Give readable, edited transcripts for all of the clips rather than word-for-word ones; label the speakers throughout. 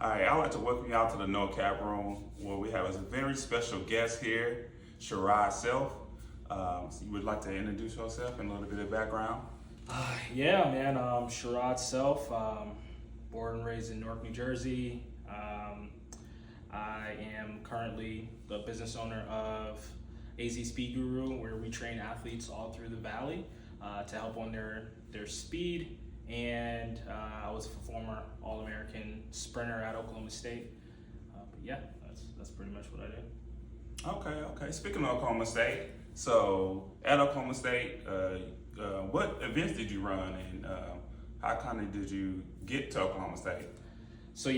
Speaker 1: All right, I'd like to welcome you out to the NoCap room where we have a very special guest here, Sharod Selph. So you would like to introduce yourself and a little bit of background?
Speaker 2: Yeah, man. Sharod Selph, born and raised in Newark, New Jersey. I am currently the business owner of AZ Speed Guru, where we train athletes all through the valley to help on their speed. And I was a former All-American sprinter at Oklahoma State. But yeah, that's pretty much what I do.
Speaker 1: Okay. Speaking of Oklahoma State, so at Oklahoma State, what events did you run and how kind of did you get to Oklahoma State?
Speaker 2: So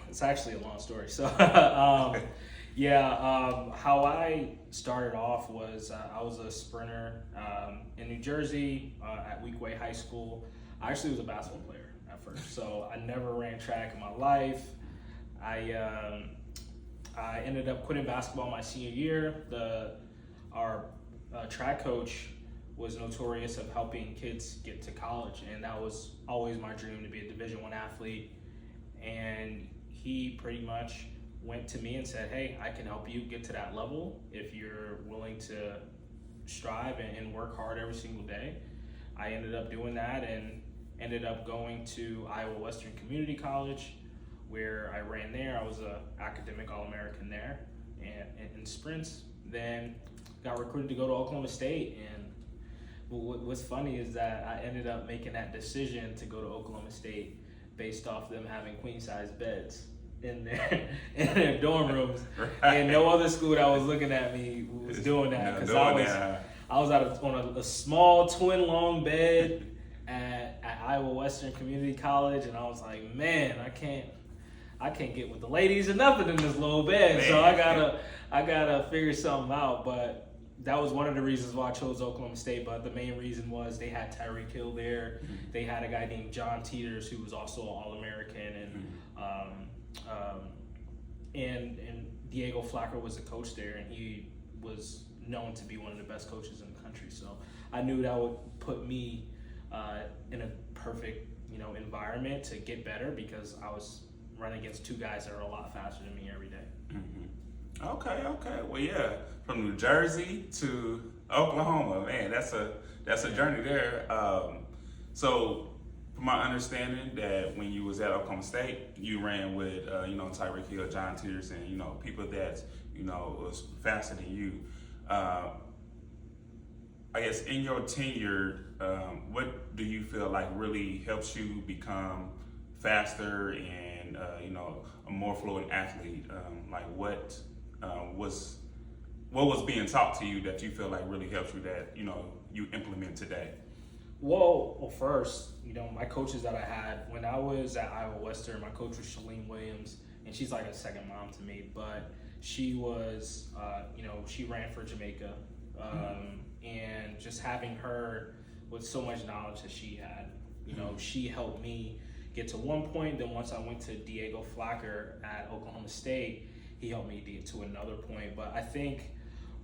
Speaker 2: it's actually a long story. How I started off was I was a sprinter in New Jersey at Weekway High School. I actually was a basketball player at first, so I never ran track in my life. I ended up quitting basketball my senior year. Our track coach was notorious of helping kids get to college, and that was always my dream, to be a Division I athlete. And he pretty much went to me and said, hey, I can help you get to that level if you're willing to strive and work hard every single day. I ended up doing that and ended up going to Iowa Western Community College, where I ran there. I was an academic All-American there and in sprints. Then got recruited to go to Oklahoma State. And what's funny is that I ended up making that decision to go to Oklahoma State based off them having queen-size beds in their dorm rooms. Right. And no other school that was looking at me was doing that, because I was on a small twin long bed at Iowa Western Community College, and I was like, man, I can't get with the ladies or nothing in this little bed, man. So I gotta figure something out. But that was one of the reasons why I chose Oklahoma State. But the main reason was they had Tyreek Hill there. Mm-hmm. They had a guy named John Teeters, who was also an All-American, and Diego Flacker was the coach there, and he was known to be one of the best coaches in the country. So I knew that would put me in a perfect, environment to get better, because I was running against two guys that are a lot faster than me every day.
Speaker 1: Mm-hmm. Okay. Well, yeah, from New Jersey to Oklahoma, man, that's a journey there. So, from my understanding, that when you was at Oklahoma State, you ran with Tyreek Hill, John Teeters, and people that was faster than you. I guess in your tenure, what do you feel like really helps you become faster and a more fluent athlete? What was being taught to you that you feel like really helps you that you implement today?
Speaker 2: Well, first, my coaches that I had when I was at Iowa Western, my coach was Shalene Williams, and she's like a second mom to me. But she was, she ran for Jamaica, and just having her with so much knowledge that she had, she helped me get to one point. Then once I went to Diego Flacker at Oklahoma State, he helped me get to another point. But I think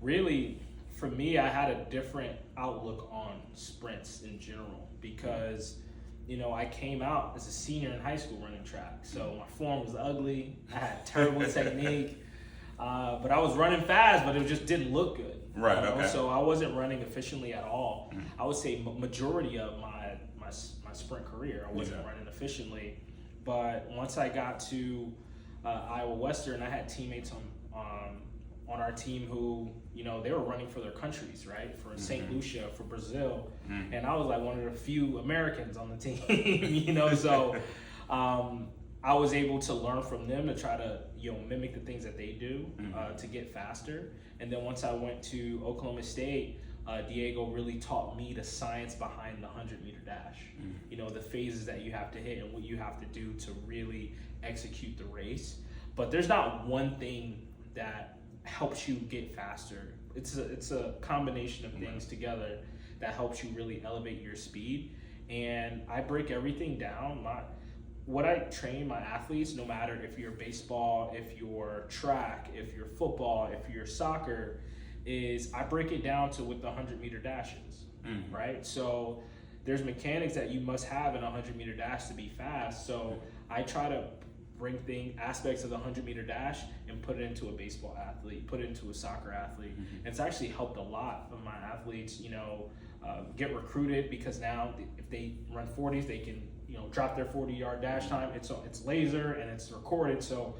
Speaker 2: really for me, I had a different outlook on sprints in general, because I came out as a senior in high school running track, so my form was ugly. I had terrible technique, but I was running fast, but it just didn't look good.
Speaker 1: Right. Okay.
Speaker 2: So I wasn't running efficiently at all. I would say majority of my sprint career, I wasn't running efficiently. But once I got to Iowa Western, I had teammates on our team who, they were running for their countries, right? For St. Lucia, for Brazil. And I was like one of the few Americans on the team, so I was able to learn from them to try to, mimic the things that they do to get faster. And then once I went to Oklahoma State, Diego really taught me the science behind the 100-meter dash. The phases that you have to hit and what you have to do to really execute the race. But there's not one thing that helps you get faster. It's a combination of things together that helps you really elevate your speed. And I break everything down. What I train my athletes, no matter if you're baseball, if you're track, if you're football, if you're soccer, is I break it down to what the 100-meter dash is, right? So there's mechanics that you must have in a 100-meter dash to be fast. So I try to bring aspects of the 100-meter dash and put it into a baseball athlete, put it into a soccer athlete. And it's actually helped a lot of my athletes, get recruited, because now if they run 40s, they can, drop their 40-yard dash time. It's laser and it's recorded, so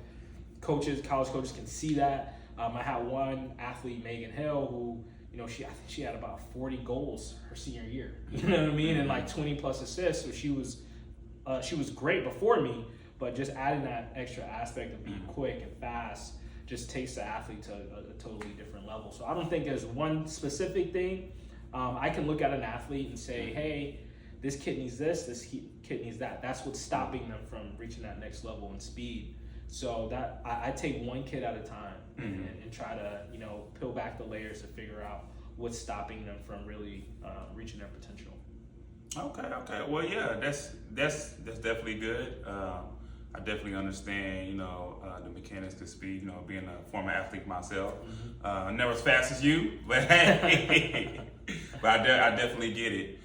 Speaker 2: college coaches can see that. I had one athlete, Megan Hill, who, I think she had about 40 goals her senior year. You know what I mean? And like 20 plus assists. So she was great before me, but just adding that extra aspect of being quick and fast just takes the athlete to a totally different level. So I don't think there's one specific thing. I can look at an athlete and say, hey, this kid needs this kid needs that. That's what's stopping them from reaching that next level in speed. So that I take one kid at a time and try to, peel back the layers to figure out what's stopping them from really reaching their potential.
Speaker 1: Okay. Well, yeah, that's definitely good. I definitely understand, the mechanics to speed. Being a former athlete myself, never as fast as you, but but I definitely get it.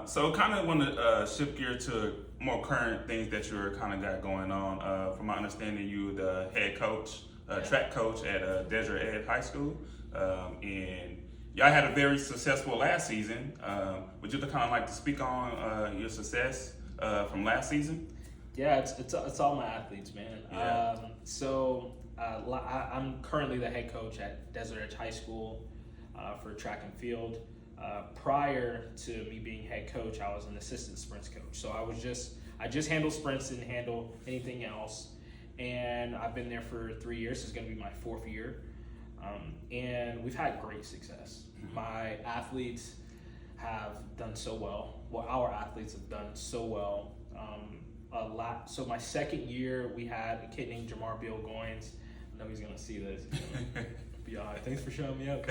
Speaker 1: So kind of want to shift gear to more current things that you're kind of got going on. From my understanding, you the head coach, track coach at Desert Ed High School, and y'all had a very successful last season. Would you kind of like to speak on your success from last season?
Speaker 2: Yeah, it's all my athletes, man.
Speaker 1: Yeah.
Speaker 2: I'm currently the head coach at Desert Edge High School for track and field. Prior to me being head coach, I was an assistant sprints coach. So I just handle sprints, didn't handle anything else. And I've been there for 3 years. It's going to be my 4th year. And we've had great success. My athletes have done so well. Well, our athletes have done so well. So my 2nd year, we had a kid named Jamar Beal Goins. I know he's going to see this. Be all right. Thanks for showing me up.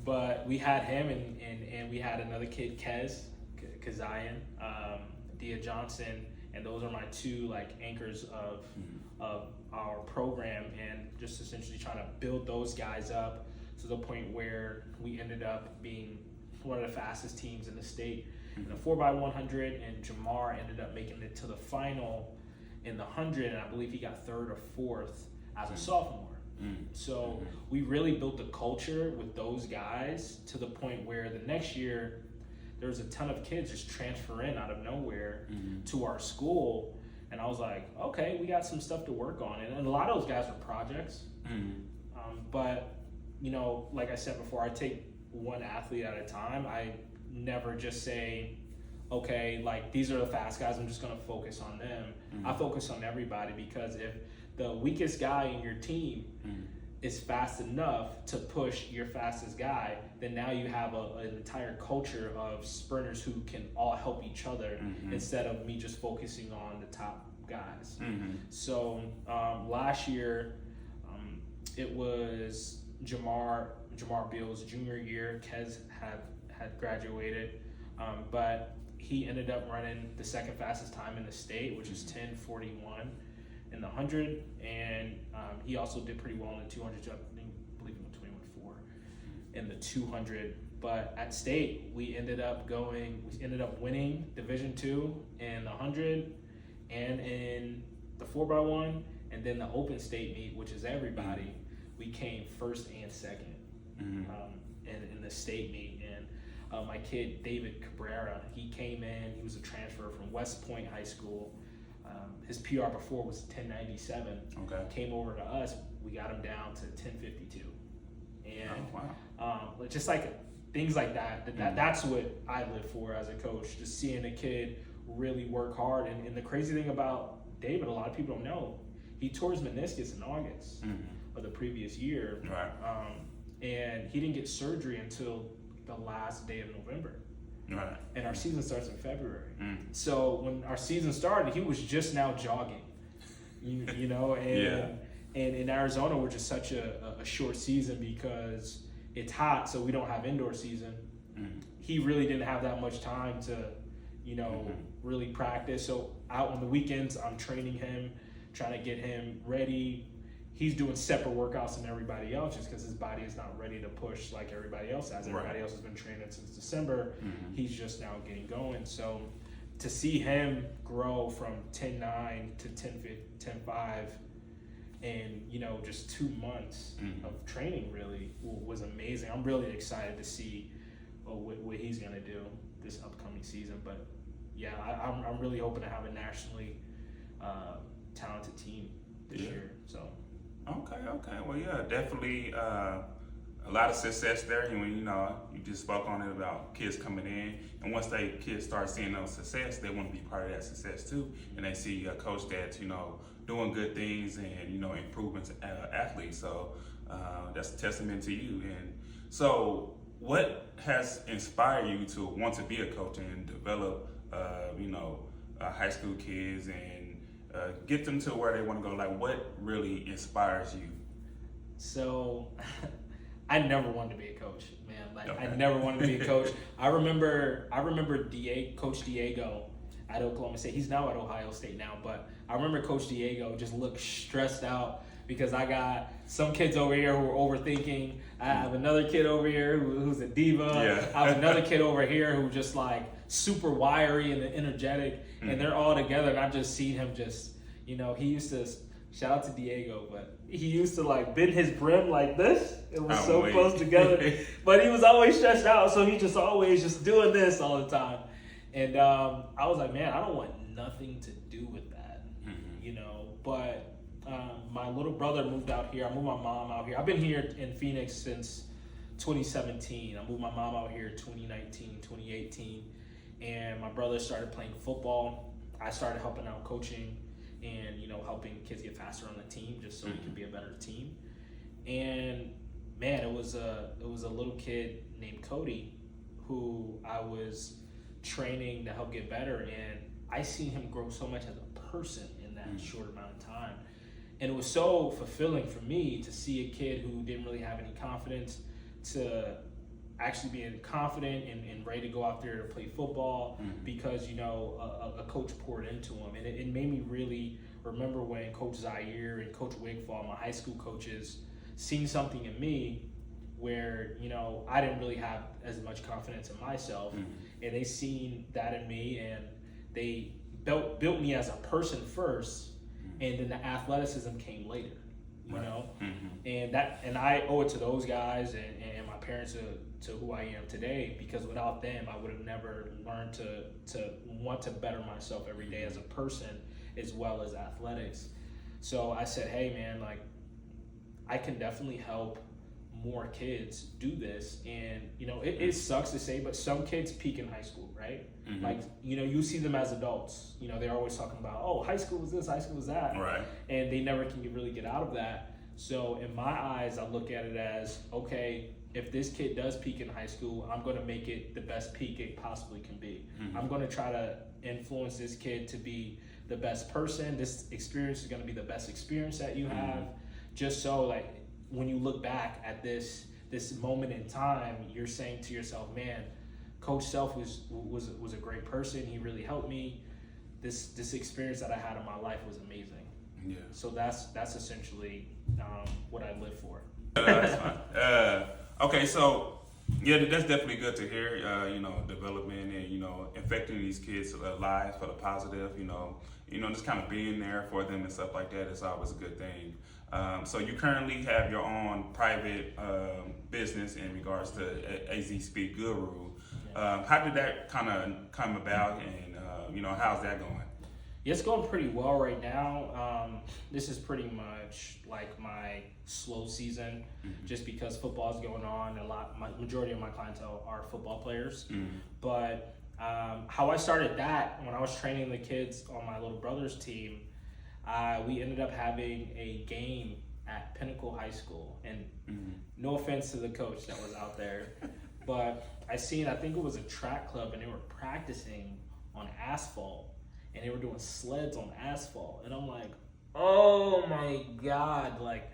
Speaker 2: But we had him, and we had another kid, Kazian, Dia Johnson, and those are my 2 anchors of our program, and just essentially trying to build those guys up to the point where we ended up being one of the fastest teams in the state in the 4x100, and Jamar ended up making it to the final in the 100, and I believe he got 3rd or 4th as a sophomore. So we really built a culture with those guys to the point where the next year there was a ton of kids just transfer in out of nowhere to our school, and I was like, okay, we got some stuff to work on, and a lot of those guys were projects. But like I said before, I take one athlete at a time. I never just say, okay, these are the fast guys, I'm just going to focus on them. I focus on everybody, because if the weakest guy in your team is fast enough to push your fastest guy, then now you have an entire culture of sprinters who can all help each other instead of me just focusing on the top guys. So last year, it was Jamar Beal's junior year. Kez had graduated, but he ended up running the 2nd fastest time in the state, which is 10:41 in the 100, and he also did pretty well in the 200. I believe he went 21.4 in the 200. But at state, we ended up winning Division II in the 100 and in the 4x1, and then the open state meet, which is everybody. We came 1st and 2nd in the state meet. And my kid David Cabrera, he came in. He was a transfer from West Point High School. His PR before was 1097.
Speaker 1: Okay.
Speaker 2: Came over to us. We got him down to 1052. And
Speaker 1: wow.
Speaker 2: Just things like that. That's what I live for as a coach. Just seeing a kid really work hard. And the crazy thing about David, a lot of people don't know, he tore his meniscus in August of the previous year.
Speaker 1: Right.
Speaker 2: And he didn't get surgery until the last day of November.
Speaker 1: Right.
Speaker 2: And our season starts in February. So when our season started, he was just now jogging, and in Arizona, we're just such a short season because it's hot, so we don't have indoor season. He really didn't have that much time to, really practice. So out on the weekends, I'm training him, trying to get him ready. He's doing separate workouts than everybody else just because his body is not ready to push like everybody else has. Everybody else has been training since December. He's just now getting going. So to see him grow from 10.9 to 10.5 in, you know, just 2 months of training really was amazing. I'm really excited to see what he's going to do this upcoming season. But yeah, I'm really hoping to have a nationally talented team this year. So
Speaker 1: okay. Well, yeah, definitely a lot of success there. And when, you know, you just spoke on it about kids coming in, and once kids start seeing those success, they want to be part of that success too. And they see a coach that's, you know, doing good things and, you know, improving athletes. So that's a testament to you. And so, what has inspired you to want to be a coach and develop, you know, high school kids and get them to where they want to go? Like, what really inspires you?
Speaker 2: So, I never wanted to be a coach, man. Like,
Speaker 1: Okay.
Speaker 2: I never wanted to be a coach. I remember Coach Diego at Oklahoma State. He's now at Ohio State now, but I remember Coach Diego just looked stressed out because I got some kids over here who are overthinking. I have another kid over here who's a diva.
Speaker 1: Yeah.
Speaker 2: I have another kid over here who's just like super wiry and energetic, and they're all together. And I just seen him just, you know, he used to, shout out to Diego, but he used to like bend his brim like this. It was so close together, but he was always stressed out, so he just always just doing this all the time. And I was like, man, I don't want nothing to do with that, you know. But my little brother moved out here. I moved my mom out here. I've been here in Phoenix since 2017. I moved my mom out here 2019, 2018. And my brother started playing football. I started helping out coaching and, you know, helping kids get faster on the team just so we can be a better team. And man, it was a little kid named Cody who I was training to help get better, and I seen him grow so much as a person in that short amount of time. And it was so fulfilling for me to see a kid who didn't really have any confidence to actually being confident and ready to go out there to play football because, you know, a coach poured into him. And it made me really remember when Coach Zaire and Coach Wigfall, my high school coaches, seen something in me where, you know, I didn't really have as much confidence in myself, and they seen that in me, and they built me as a person first, and then the athleticism came later, you know. And I owe it to those guys and my parents to who I am today, because without them I would have never learned to want to better myself every day as a person as well as athletics. So I said, hey man, like, I can definitely help more kids do this. And, you know, it sucks to say, but some kids peak in high school, right? Like, you know, you see them as adults, you know, they're always talking about, oh, high school was this, high school was that.
Speaker 1: Right.
Speaker 2: And they never can really get out of that. So in my eyes, I look at it as, okay, if this kid does peak in high school, I'm going to make it the best peak it possibly can be. I'm going to try to influence this kid to be the best person. This experience is going to be the best experience that you have. Just so, like, when you look back at this moment in time, you're saying to yourself, man, Coach Selph was a great person. He really helped me. This experience that I had in my life was amazing. Yeah. So that's essentially what I live for.
Speaker 1: That's fine. Okay, so yeah, that's definitely good to hear. You know, development and, you know, affecting these kids' lives for the positive. You know, just kind of being there for them and stuff like that is always a good thing. So you currently have your own private business in regards to AZ Speed Guru. How did that kind of come about, and you know, how's that going?
Speaker 2: Yeah, it's going pretty well right now. This is pretty much like my slow season, just because football is going on. Majority of my clientele are football players. But how I started that, when I was training the kids on my little brother's team, we ended up having a game at Pinnacle High School. And no offense to the coach that was out there, but I think it was a track club, and they were practicing on asphalt. And they were doing sleds on asphalt. And I'm like, oh my God, like,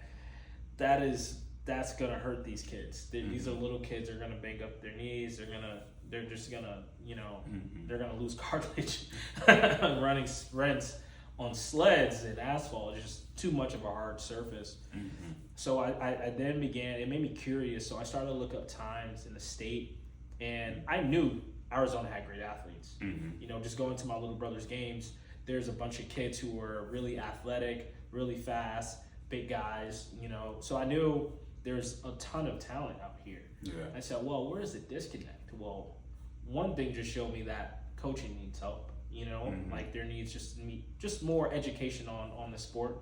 Speaker 2: that's gonna hurt these kids. These are little kids, they're gonna bang up their knees, they're just gonna, you know, they're gonna lose cartilage running sprints on sleds and asphalt. It's just too much of a hard surface. So I then began, it made me curious, so I started to look up times in the state, and I knew Arizona had great athletes.
Speaker 1: Mm-hmm.
Speaker 2: You know, just going to my little brother's games, there's a bunch of kids who were really athletic, really fast, big guys, you know. So I knew there's a ton of talent out here.
Speaker 1: Yeah.
Speaker 2: I said, well, where's the disconnect? Well, one thing just showed me that coaching needs help, you know, like there needs just more education on the sport.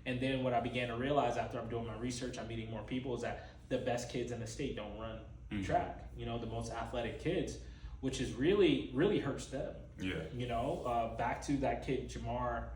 Speaker 2: And then what I began to realize after I'm doing my research, I'm meeting more people, is that the best kids in the state don't run track, you know, the most athletic kids, which is really hurts them.
Speaker 1: Yeah.
Speaker 2: You know, back to that kid, Jamar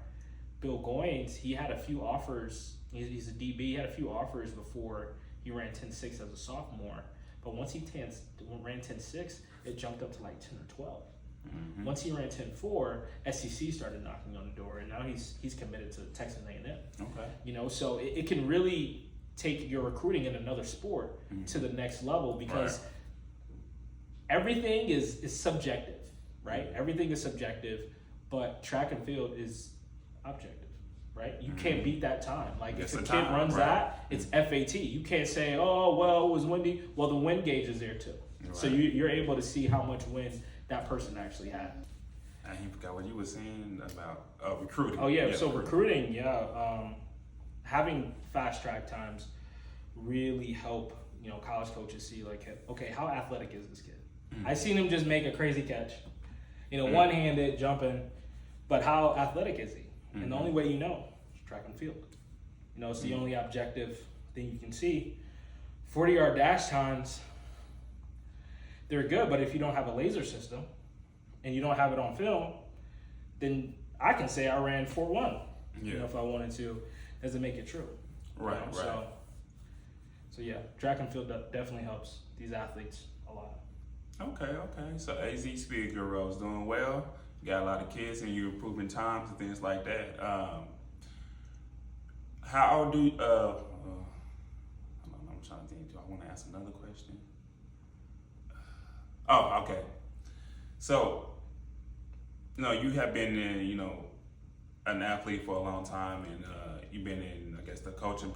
Speaker 2: Bill Goins, he had a few offers. He's a DB. He had a few offers before he ran 10.6 as a sophomore. But once he ran 10.6, it jumped up to like 10 or 12.
Speaker 1: Mm-hmm.
Speaker 2: Once he ran 10.4, SEC started knocking on the door, and now he's committed to Texas A&M.
Speaker 1: Okay.
Speaker 2: You know, so it can really take your recruiting in another sport to the next level, because everything is subjective, right? Everything is subjective, but track and field is objective, right? You can't beat that time. Like if a kid runs that, it's FAT. You can't say, oh, well, it was windy. Well, the wind gauge is there too. Right. So you're able to see how much wind that person actually had.
Speaker 1: I forgot what you were saying about recruiting.
Speaker 2: Oh yeah, so recruiting, having fast track times really help, you know, college coaches see like, okay, how athletic is this kid? I seen him just make a crazy catch, you know, one-handed jumping, but how athletic is he? And the only way you know is track and field. You know, it's the only objective thing you can see. 40-yard dash times, they're good, but if you don't have a laser system and you don't have it on film, then I can say I ran 4.1. You know, if I wanted to, doesn't make it true.
Speaker 1: Right,
Speaker 2: you know?
Speaker 1: right.
Speaker 2: So yeah, track and field definitely helps these athletes a lot.
Speaker 1: Okay. So AZ Speed Guru is doing well. You got a lot of kids and you're improving times and things like that. How do I'm trying to think. Do I want to ask another question? Oh, okay. So, you know, you have been in, you know, an athlete for a long time, and you've been in, I guess, the coaching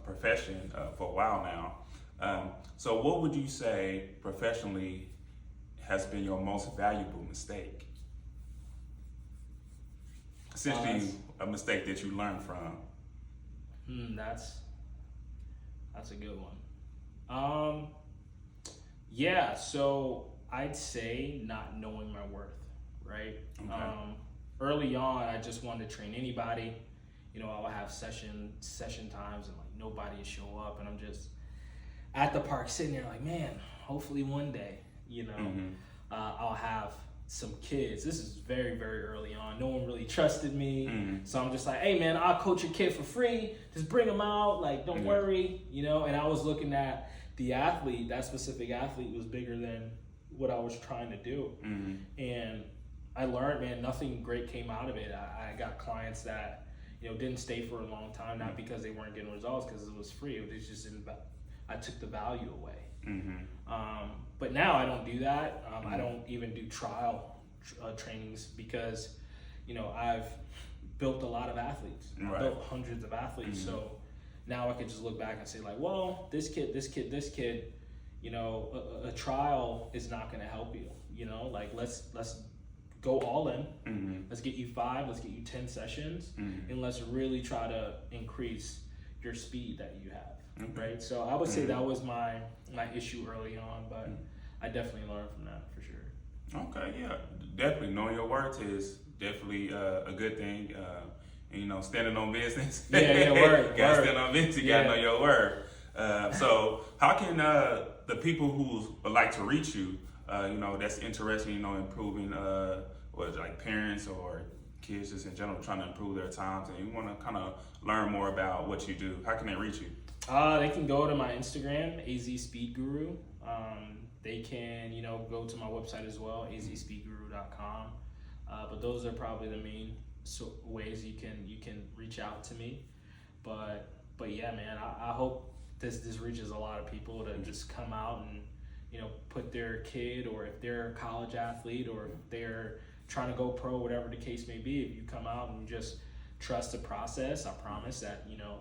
Speaker 1: profession for a while now. So what would you say professionally has been your most valuable mistake? Essentially, a mistake that you learned from.
Speaker 2: That's a good one. Yeah, so I'd say not knowing my worth, right? Okay. Early on, I just wanted to train anybody. You know, I'll have session times and like nobody will show up, and I'm just at the park sitting there like, man, hopefully one day, you know, I'll have some kids. This is very, very early on. No one really trusted me. So I'm just like, hey man, I'll coach your kid for free. Just bring them out. Like, don't worry, you know? And I was looking at the athlete, that specific athlete was bigger than what I was trying to do. And I learned, man, nothing great came out of it. I got clients that, you know, didn't stay for a long time, not because they weren't getting results, because it was free. It was just I took the value away. But now I don't do that. I don't even do trial trainings, because, you know, I've built a lot of athletes. I've built hundreds of athletes. So now I could just look back and say like, well, this kid, you know, a trial is not going to help you. You know, like let's go all in. Let's get you 5. Let's get you 10 sessions, and let's really try to increase your speed that you have. Right. So I would say that was my issue early on, but I definitely learned from that for sure.
Speaker 1: Okay. Yeah. Definitely knowing your worth is definitely a good thing. And, you know, standing on business.
Speaker 2: Word.
Speaker 1: Gotta stand on business. You gotta know your worth. So how can the people who would like to reach you, you know, that's interested, you know, improving, like parents or kids just in general trying to improve their times, and you want to kind of learn more about what you do, how can they reach you?
Speaker 2: They can go to my Instagram, AZ Speed Guru. They can, you know, go to my website as well, azspeedguru.com. But those are probably the main ways you can reach out to me. But yeah, man, I hope this reaches a lot of people to just come out and, you know, put their kid, or if they're a college athlete, or if they're trying to go pro, whatever the case may be, if you come out and just trust the process, I promise that, you know,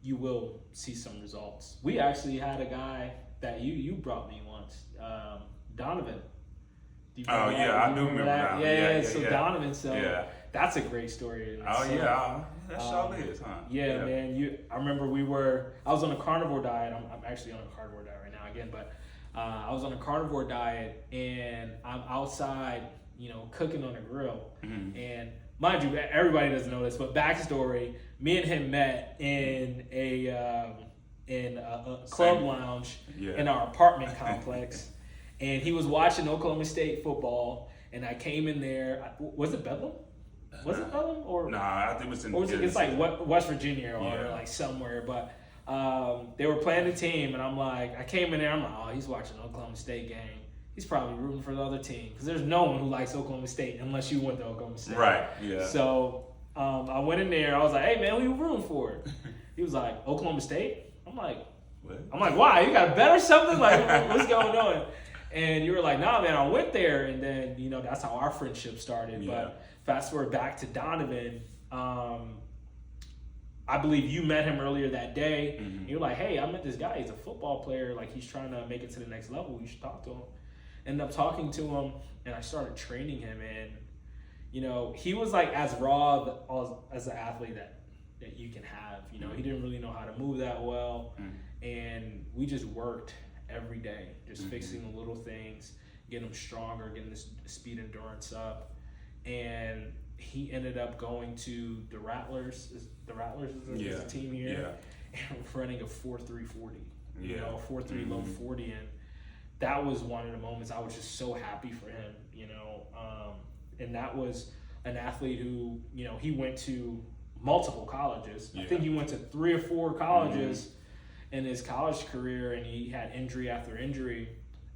Speaker 2: you will see some results. We actually had a guy that you brought me once, Donovan.
Speaker 1: Oh yeah, I do remember that.
Speaker 2: Yeah. So Donovan, so
Speaker 1: yeah.
Speaker 2: that's a great story.
Speaker 1: Oh yeah, that sure is, huh?
Speaker 2: Yeah, man. I remember I was on a carnivore diet. I'm actually on a carnivore diet right now again, but I was on a carnivore diet and I'm outside, cooking on a grill.
Speaker 1: Mm-hmm.
Speaker 2: And mind you, everybody doesn't know this, but backstory: me and him met in a club lounge in our apartment complex. And he was watching Oklahoma State football, and I came in there. Was it Bedlam? Was it Bedlam? Or
Speaker 1: nah, I think it was in.
Speaker 2: Or was it? It's like West Virginia or like somewhere. But they were playing the team, and I came in there. I'm like, oh, he's watching Oklahoma State game. He's probably rooting for the other team because there's no one who likes Oklahoma State unless you went to Oklahoma State.
Speaker 1: Right. Yeah.
Speaker 2: So I went in there. I was like, hey man, who you rooting for? He was like, Oklahoma State. I'm like, what? I'm like, why? You got a bet or something? Like, what's going on? And you were like, nah, man, I went there. And then, that's how our friendship started.
Speaker 1: Yeah.
Speaker 2: But fast forward back to Donovan. I believe you met him earlier that day. Mm-hmm. You're like, hey, I met this guy. He's a football player. Like, he's trying to make it to the next level. You should talk to him. Ended up talking to him, and I started training him. And, he was like as raw as an athlete that you can have. He didn't really know how to move that well. Mm-hmm. And we just worked every day, just mm-hmm. fixing the little things, getting him stronger, getting this speed endurance up. And he ended up going to the Rattlers. The Rattlers is a team here. Yeah. And running a 4.3 40. 4.3 mm-hmm. low 40. And that was one of the moments I was just so happy for him, and that was an athlete who, he went to multiple colleges. Yeah. I think he went to 3 or 4 colleges. Mm-hmm. in his college career, and he had injury after injury,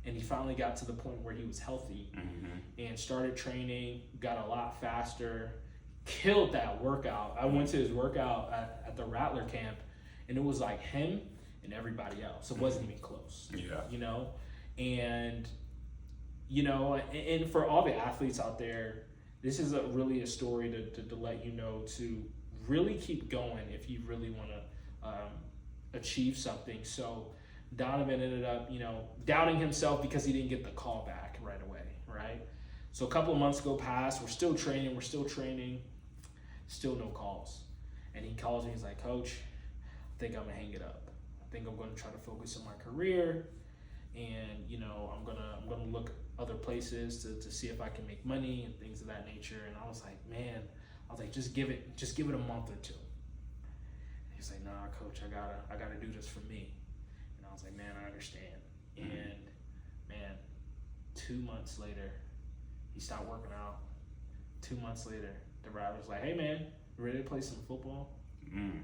Speaker 2: and he finally got to the point where he was healthy mm-hmm. and started training, got a lot faster, killed that workout. I went to his workout at the Rattler camp, and it was like him and everybody else. It wasn't even close. Yeah. And for all the athletes out there, this is really a story to let you know to really keep going if you really want to achieve something. So Donovan ended up, doubting himself because he didn't get the call back right away, right? So a couple of months go past, we're still training, still no calls. And he calls me, he's like, Coach, I think I'm gonna hang it up. I think I'm gonna try to focus on my career, and I'm gonna look other places to see if I can make money and things of that nature. And I was like, man, just give it a month or 2. He's like, nah, Coach, I gotta do this for me. And I was like, man, I understand. Mm-hmm. And man, 2 months later, he stopped working out. 2 months later, the Rattlers was like, hey man, you ready to play some football? Mm.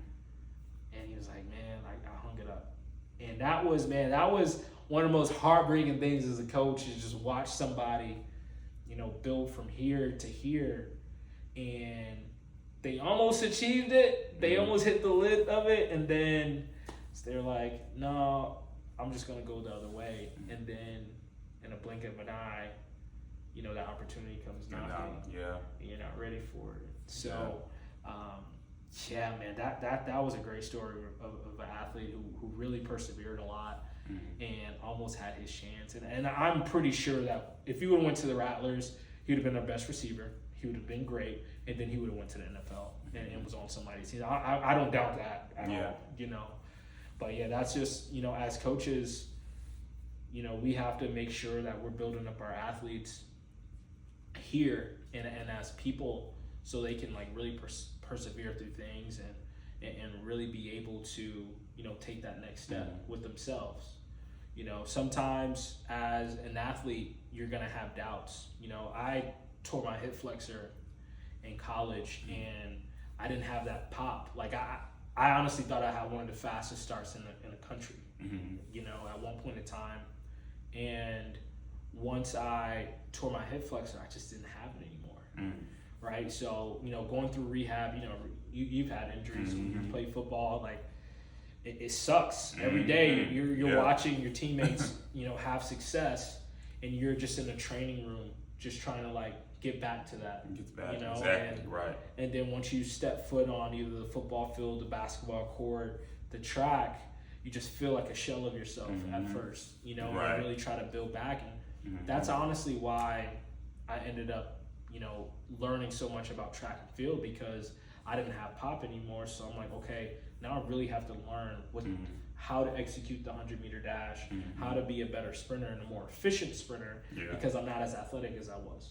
Speaker 2: And he was like, man, I hung it up. And that was one of the most heartbreaking things as a coach, is just watch somebody, build from here to here. And they almost achieved it. They almost hit the lid of it. And then they're like, no, I'm just going to go the other way. And then in a blink of an eye, that opportunity comes knocking. Yeah. And you're not ready for it. So, man, that was a great story of an athlete who really persevered a lot and almost had his chance. And I'm pretty sure that if he would have went to the Rattlers, he would have been their best receiver. He would have been great, and then he would have went to the NFL and was on somebody's team. I don't doubt that at all, But yeah, that's just, as coaches, we have to make sure that we're building up our athletes here and as people, so they can really persevere through things and really be able to, take that next step with themselves. Sometimes as an athlete, you're gonna have doubts. I tore my hip flexor in college, and I didn't have that pop. Like I honestly thought I had one of the fastest starts in the country. Mm-hmm. At one point in time, and once I tore my hip flexor, I just didn't have it anymore. Mm-hmm. Right? So going through rehab, you've had injuries when you play football. Like it sucks every day. You're watching your teammates have success, and you're just in the training room just trying to get back to that.
Speaker 1: Exactly. Right.
Speaker 2: And then once you step foot on either the football field, the basketball court, the track, you just feel like a shell of yourself at first, and really try to build back. And that's honestly why I ended up, learning so much about track and field, because I didn't have Pop anymore. So I'm like, okay, now I really have to learn how to execute the 100-meter dash, how to be a better sprinter and a more efficient sprinter, because I'm not as athletic as I was.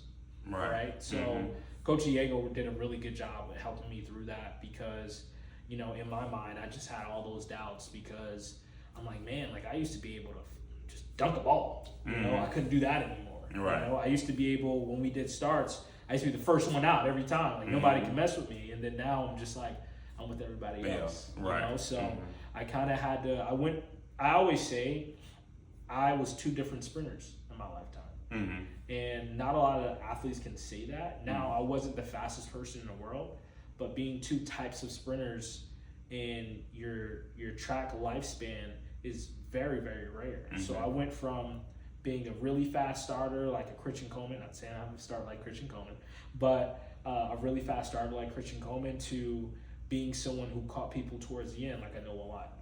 Speaker 2: Right. So Coach Diego did a really good job at helping me through that, because, in my mind, I just had all those doubts, because I'm like, man, like I used to be able to just dunk a ball. I couldn't do that anymore. I used to be able, when we did starts, I used to be the first one out every time. Like nobody could mess with me. And then now I'm just like, I'm with everybody else. So I kind of had to, I always say I was two different sprinters in my lifetime. And not a lot of athletes can say that. Now, I wasn't the fastest person in the world, but being two types of sprinters in your track lifespan is very, very rare. So I went from being a really fast starter like a Christian Coleman, not saying I'm going to start like Christian Coleman, but a really fast starter like Christian Coleman, to being someone who caught people towards the end like I know a lot.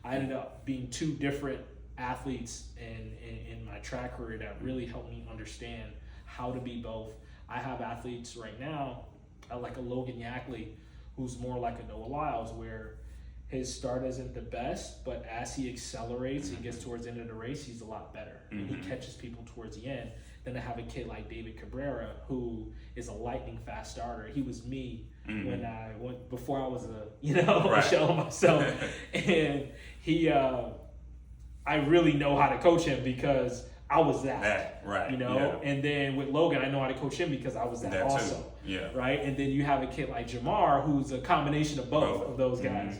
Speaker 2: I ended up being two different athletes in my track career that really helped me understand how to be both. I have athletes right now, like a Logan Yackley, who's more like a Noah Lyles, where his start isn't the best, but as he accelerates and gets towards the end of the race, he's a lot better. And he catches people towards the end. Then I have a kid like David Cabrera, who is a lightning fast starter. He was me when I went, before I was a shell of myself. And he, I really know how to coach him because I was that. And then with Logan, I know how to coach him because I was that also. Right. And then you have a kid like Jamar, who's a combination of both of those guys.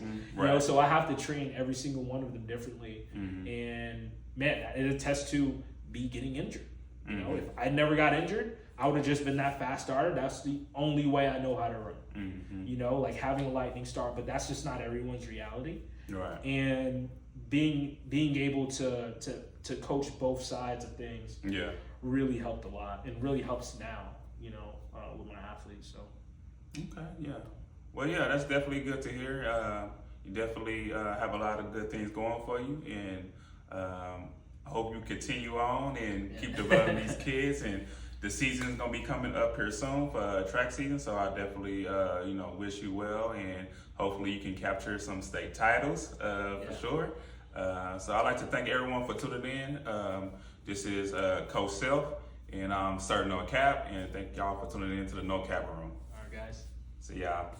Speaker 2: So I have to train every single one of them differently. And man, it attests to me getting injured. If I never got injured, I would have just been that fast starter. That's the only way I know how to run. Like having a lightning start, but that's just not everyone's reality. And being able to coach both sides of things really helped a lot, and really helps now, with my athletes. So
Speaker 1: Well, that's definitely good to hear. You definitely have a lot of good things going for you, and I hope you continue on and keep developing these kids. And the season's gonna be coming up here soon for track season, so I definitely wish you well, and hopefully you can capture some state titles for sure. So I'd like to thank everyone for tuning in. This is Coach Selph, and I'm starting NoCap, and thank y'all for tuning in to the NoCap room.
Speaker 2: All right, guys.
Speaker 1: See y'all.